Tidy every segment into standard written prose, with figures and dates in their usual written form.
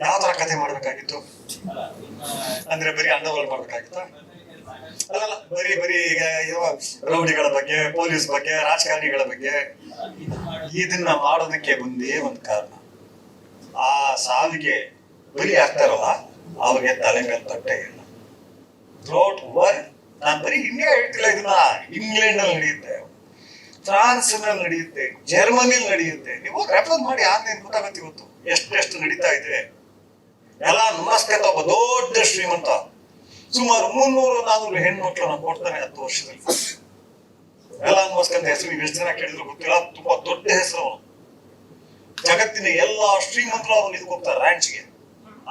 ಯಾವ ತರ ಕಥೆ ಮಾಡ್ಬೇಕಾಗಿತ್ತು ಅಂದ್ರೆ ಬರೀ ಅಂಡರ್ವರ್ಲ್ಡ್ ಮಾಡ್ಬೇಕಾಗಿತ್ತ? ಅಲ್ಲ, ಬರೀ ಬರೀ ಈಗ ಇರುವ ರೌಡಿಗಳ ಬಗ್ಗೆ, ಪೊಲೀಸ್ ಬಗ್ಗೆ, ರಾಜಕಾರಣಿಗಳ ಬಗ್ಗೆ ಇದನ್ನ ಮಾಡೋದಕ್ಕೆ ಒಂದೇ ಒಂದು ಕಾರಣ, ಆ ಸಾವಿಗೆ ಬಲಿ ಆಗ್ತಾರಲ್ಲ ಅವ್ರಿಗೆ ತಲೆ ಮೇಲೆ ತಟ್ಟೆ ಇಲ್ಲ. ಥ್ರೂಔಟ್ ವರ್ಲ್ಡ್, ನಾನು ಬರೀ ಇಂಡಿಯಾ ಹೇಳ್ತಿಲ್ಲ, ಇದನ್ನ ಇಂಗ್ಲೆಂಡ್ ನಲ್ಲಿ ನಡೆಯುತ್ತೆ, ಫ್ರಾನ್ಸ್ ನಲ್ಲಿ ನಡೆಯುತ್ತೆ, ಜರ್ಮನಿಲಿ ನಡೆಯುತ್ತೆ. ನೀವು ರೆಫರ್ ಮಾಡಿ ಆನ್ಲೈನ್ ಗೊತ್ತಾಗತ್ತೆ ಇವತ್ತು ಎಷ್ಟೆಷ್ಟು ನಡೀತಾ ಇದೆ. ಎಲ್ಲ ನಮಸ್ಕಾರ ಒಬ್ಬ ದೊಡ್ಡ ಶ್ರೀಮಂತ ಸುಮಾರು 300-400 ಹೆಣ್ಮಕ್ಳನ್ನ ಕೊಡ್ತಾನೆ 10 ವರ್ಷದಲ್ಲಿ. ಎಲ್ಲ ನಮಸ್ಕಾರ ಹೆಸರು ನೀವು ಎಷ್ಟು ಜನ ಕೇಳಿದ್ರು ಗೊತ್ತಿಲ್ಲ, ತುಂಬಾ ದೊಡ್ಡ ಹೆಸರು ಅವನು. ಜಗತ್ತಿನ ಎಲ್ಲಾ ಶ್ರೀಮಂತರು ಅವನು ಇದಕ್ಕೆ ಹೋಗ್ತಾರೆ ರ್ಯಾಂಚ್ಗೆ.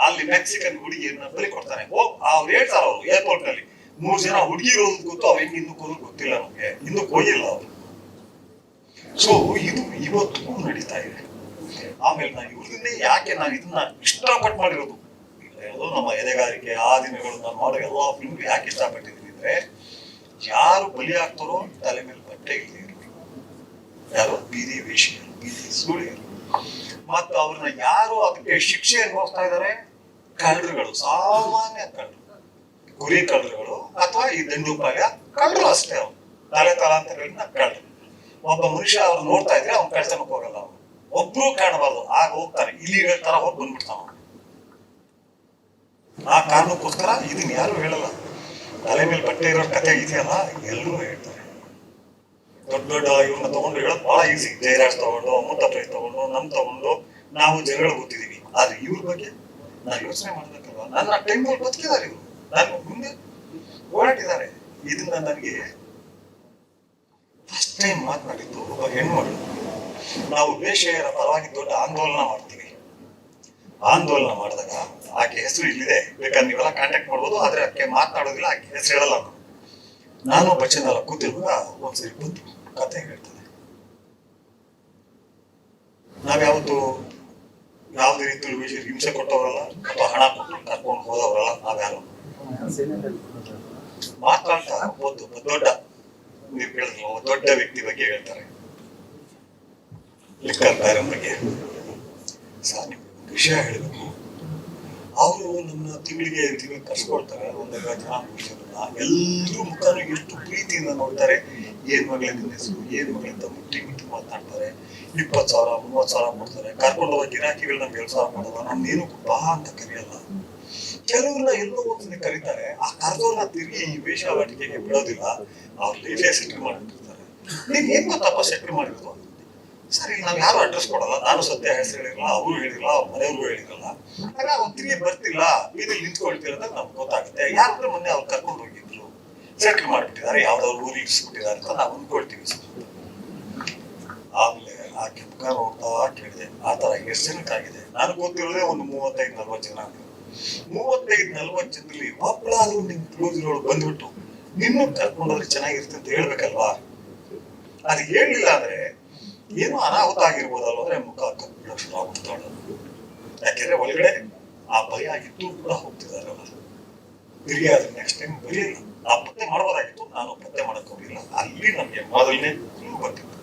ಅಲ್ಲಿ ಮೆಕ್ಸಿಕನ್ ಹುಡುಗಿಯನ್ನ ಬಲಿ ಕೊಡ್ತಾನೆ. ಅವ್ರು ಹೇಳ್ತಾರ, ಅವರು ಏರ್ಪೋರ್ಟ್ ನಲ್ಲಿ 3 ಜನ ಹುಡುಗಿ ಇರೋದು ಗೊತ್ತು, ಅವ್ರು ಹೆಂಗ್ ಹಿಂದಕ್ಕೆ ಹೋಗೋದು ಗೊತ್ತಿಲ್ಲ ನಮ್ಗೆ, ಹಿಂದಕ್ಕೆ ಹೋಗಿಲ್ಲ ಅವರು. ಸೊ ಇದು ಇವತ್ತು ನಡೀತಾ ಇದೆ. ಆಮೇಲೆ ನಾನು ಇವ್ರನ್ನೇ ಯಾಕೆ ನಾನು ಇದನ್ನ ಇಷ್ಟಪಟ್ಟು ಮಾಡಿರೋದು, ನಮ್ಮ ಎದೆಗಾರಿಕೆ ಆ ದಿನಗಳು ನಾನು ಮಾಡೋ ಎಲ್ಲಾ ಫಿಲ್ಮ್ ಯಾಕೆ ಇಷ್ಟಪಟ್ಟಿದ್ದೀನಿ ಅಂದ್ರೆ, ಯಾರು ಬಲಿ ಆಗ್ತಾರೋ ತಲೆ ಮೇಲೆ ಬಟ್ಟೆ ಇಲ್ಲ, ಯಾರು ಬೀದಿ ವೇಷಿಯರು, ಬೀದಿ ಸುಳಿಯರು, ಮತ್ತು ಅವ್ರನ್ನ ಯಾರು ಅದಕ್ಕೆ ಶಿಕ್ಷೆ ಅನುಭವಿಸ್ತಾ ಇದ್ದಾರೆ, ಕಳ್ಳರುಗಳು, ಸಾಮಾನ್ಯ ಕಳ್ಳರು, ಗುರಿ ಕಳ್ಳರುಗಳು ಅಥವಾ ಈ ದಂಡುಪಾಳ್ಯ ಕಳ್ಳರು ಅಷ್ಟೇ. ಅವ್ರು ತಲೆ ತಲಾಂತರಗಳನ್ನ ಕಳ್ಳರು. ಒಬ್ಬ ಮನುಷ್ಯ ಅವ್ರು ನೋಡ್ತಾ ಇದ್ರೆ ಅವ್ನ ಕಳ್ತನಕ್ಕೆ ಹೋಗಲ್ಲ, ಅವ್ರು ಒಬ್ರು ಕಾಣಬಾರ್ದು, ಆಗ ಹೋಗ್ತಾನೆ, ಇಲ್ಲಿ ತರ ಹೋಗಿ ಬಂದ್ಬಿಡ್ತಾವ. ಆ ಕಾರಣಕ್ಕೋಸ್ಕರ ಇದನ್ನ ಯಾರು ಹೇಳಲ್ಲ. ತಲೆ ಮೇಲೆ ಬಟ್ಟೆ ಇರೋ ಕಥೆ ಇದೆಯಲ್ಲ ಎಲ್ಲರೂ ಹೇಳ್ತಾರೆ. ದೊಡ್ಡ ದೊಡ್ಡ ಇವ್ರನ್ನ ತಗೊಂಡು ಹೇಳೋದು ಬಹಳ ಈಸಿ. ಜಯರಾಜ್ ತಗೊಂಡು, ಮುತ್ತಪ್ಪ ತಗೊಂಡು, ನಮ್ ತಗೊಂಡು ನಾವು ಜನಗಳು ಗೊತ್ತಿದೀವಿ. ಆದ್ರೆ ಇವ್ರ ಬಗ್ಗೆ ನಾವು ಯೋಚನೆ ಮಾಡ್ಬೇಕಲ್ವಾ? ನನ್ನ ಟೈಮಲ್ಲಿ ಬದುಕಿದ್ದಾರೆ ಇವರು, ನಾನು ಮುಂದೆ ಓಡಾಟಿದ್ದಾರೆ. ಇದನ್ನ ನನಗೆ ಫಸ್ಟ್ ಟೈಮ್ ಮಾತನಾಡಿದ್ದು ಒಬ್ಬ ಹೆಣ್ಮಗಳು. ನಾವು ವೇಷೆಯರ ಪರವಾಗಿ ದೊಡ್ಡ ಆಂದೋಲನ ಮಾಡ್ತೀವಿ. ಆಂದೋಲನ ಮಾಡಿದಾಗ ಆಕೆ ಹೆಸರು ಇಲ್ಲಿದೆ, ಬೇಕಾದ್ರೆ ನೀವೆಲ್ಲ ಕಾಂಟ್ಯಾಕ್ಟ್ ಮಾಡ್ಬೋದು, ಆದ್ರೆ ಆಕೆ ಮಾತನಾಡೋದಿಲ್ಲ, ಆಕೆ ಹೆಸರು ಹೇಳಲ್ಲ. ನಾನು ಬಚ್ಚನೆಲ್ಲ ಕೂತಿರುವಾಗ ಒಂದ್ಸರಿ ಬಂದು ಕತೆ ಹೇಳ್ತದೆ. ನಾವ್ಯಾವತ್ತು ಯಾವುದೇ ರೀತಿಯಲ್ಲಿ ವೇಷ ಹಿಂಸೆ ಕೊಟ್ಟವರಲ್ಲ ಅಥವಾ ಹಣ ಕೊಟ್ಟು ಕರ್ಕೊಂಡು ಹೋದವರಲ್ಲ. ನಾವ್ಯಾರು ಮಾತಾಡ್ತಾ ಒಬ್ಬ ದೊಡ್ಡ, ನೀವು ಕೇಳಿದ್ರು ಒಬ್ಬ ದೊಡ್ಡ ವ್ಯಕ್ತಿ ಬಗ್ಗೆ ಹೇಳ್ತಾರೆ, ಲಿಕ್ಕರ್ ಬ್ಯಾರನ್ ಬಗ್ಗೆ. ಸರ್ ನಿಮ್ಗೆ ವಿಷಯ ಹೇಳಬೇಕು, ಅವರು ನಮ್ಮ ತಿಂಗಳಿಗೆ ಕರ್ಸ್ಕೊಳ್ತಾರೆ, 1 ಜನ ಪುರುಷರನ್ನ, ಎಲ್ಲರೂ ಮುಖಾನು ಎಷ್ಟು ಪ್ರೀತಿಯಿಂದ ನೋಡ್ತಾರೆ. ಏನ್ ಮಗಳಿಂದ ಹೆಸರು, ಏನ್ ಮಗಳಿಂದ ಮುಟ್ಟಿ ಮಾತನಾಡ್ತಾರೆ. 20,000 30,000 ಕೊಡ್ತಾರೆ. ಕರ್ಕೊಂಡು ಹೋಗೋ ಗಿರಾಕಿಗಳು ನಮ್ಗೆ 2,000 ಕೊಡಲ್ಲ, ನಮ್ದೇನು ಬಾ ಅಂತ ಕರೆಯಲ್ಲ. ಕೆಲವ್ರನ್ನ ಎಲ್ಲೋ ಹೋಗ್ತಾನೆ ಕರೀತಾರೆ, ಆ ಕರೆದವ್ರನ್ನ ತಿರುಗಿ ಈ ವೇಷವಾಟಿಕೆಗೆ ಬಿಡೋದಿಲ್ಲ, ಅವ್ರ ಲೈಫೇ ಸೆಟ್ಲ್ ಮಾಡಿರ್ತಾರೆ. ನೀನ್ ಏನ್ ಗೊತ್ತಪ್ಪ ಸೆಟ್ಲ್ ಮಾಡಿರೋದು? ಸರಿ, ನಾವ್ ಯಾರು ಅಡ್ರೆಸ್ ಕೊಡಲ್ಲ, ನಾನು ಸತ್ಯ ಹೆಸರು ಹೇಳಿರಲ್ಲ, ಅವರು ಹೇಳಿರಲ್ಲ, ಅವ್ರ ಮನೆಯವ್ರಿಗೂ ಹೇಳಿರಲ್ಲ. ಆಗ ಅವ್ರು ತಿರುಗಿ ಬರ್ತಿಲ್ಲ, ಬೀದಿಲಿ ನಿಂತ್ಕೊಳ್ತಿಲ್ಲ ಅಂತ ನಮ್ಗೆ ಗೊತ್ತಾಗುತ್ತೆ. ಯಾರಂದ್ರೆ ಮೊನ್ನೆ ಅವ್ರು ಕರ್ಕೊಂಡು ಹೋಗಿದ್ರು, ಸೆಟ್ಲ್ ಮಾಡ್ಬಿಟ್ಟಿದ್ದಾರೆ, ಯಾವ್ದಾದ್ರು ಊರಿಗೆ ಇರಿಸ್ಬಿಟ್ಟಿದ್ದಾರೆ ಅಂತ ನಾವು ಅಂದ್ಕೊಳ್ತೀವಿ. ಆಮೇಲೆ ಆಕೆ ಮುಖ ನೋಡ್ತಾ ಕೇಳಿದೆ, ಆ ತರ ಎಷ್ಟು ಜನಕ್ಕಾಗಿದೆ? ನಾನು ಗೊತ್ತಿರೋದೇ ಒಂದು 35-40 ಜನ. 35-40 ಜನರಲ್ಲಿ ಒಬ್ಬಳಾದ್ರೂ ನಿಮ್ ಕ್ಲೋಸ್ ಇರೋಳು ಬಂದ್ಬಿಟ್ಟು ನಿನ್ನ ಕರ್ಕೊಂಡೋದ್ರೆ ಚೆನ್ನಾಗಿರುತ್ತೆ ಅಂತ ಹೇಳ್ಬೇಕಲ್ವಾ? ಅದು ಹೇಳಿಲ್ಲ ಅಂದ್ರೆ ಏನೋ ಅನಾಹುತ ಆಗಿರ್ಬೋದಲ್ವ ಅಂದ್ರೆ ಮುಖ ಕಪ್ಪಳ ಶುರು ಆಗ್ಬಿಡ್ತಾಳೆ. ಯಾಕೆಂದ್ರೆ ಒಳಗಡೆ ಆ ಭಯ ಆಗಿತ್ತು ಕೂಡ ಹೋಗ್ತಿದಾರಲ್ಲ. ತಿರುಗಿ ಅದ್ರ ನೆಕ್ಸ್ಟ್ ಟೈಮ್ ಬರೀಲ್ಲ. ಆ ಪತ್ತೆ ಮಾಡ್ಬೋದಾಗಿತ್ತು, ನಾನು ಪತ್ತೆ ಮಾಡಕ್ ಹೋಗಿಲ್ಲ. ಅಲ್ಲಿ ನಮ್ಗೆ ಮೊದಲನೇ ಬರ್ತಿತ್ತು.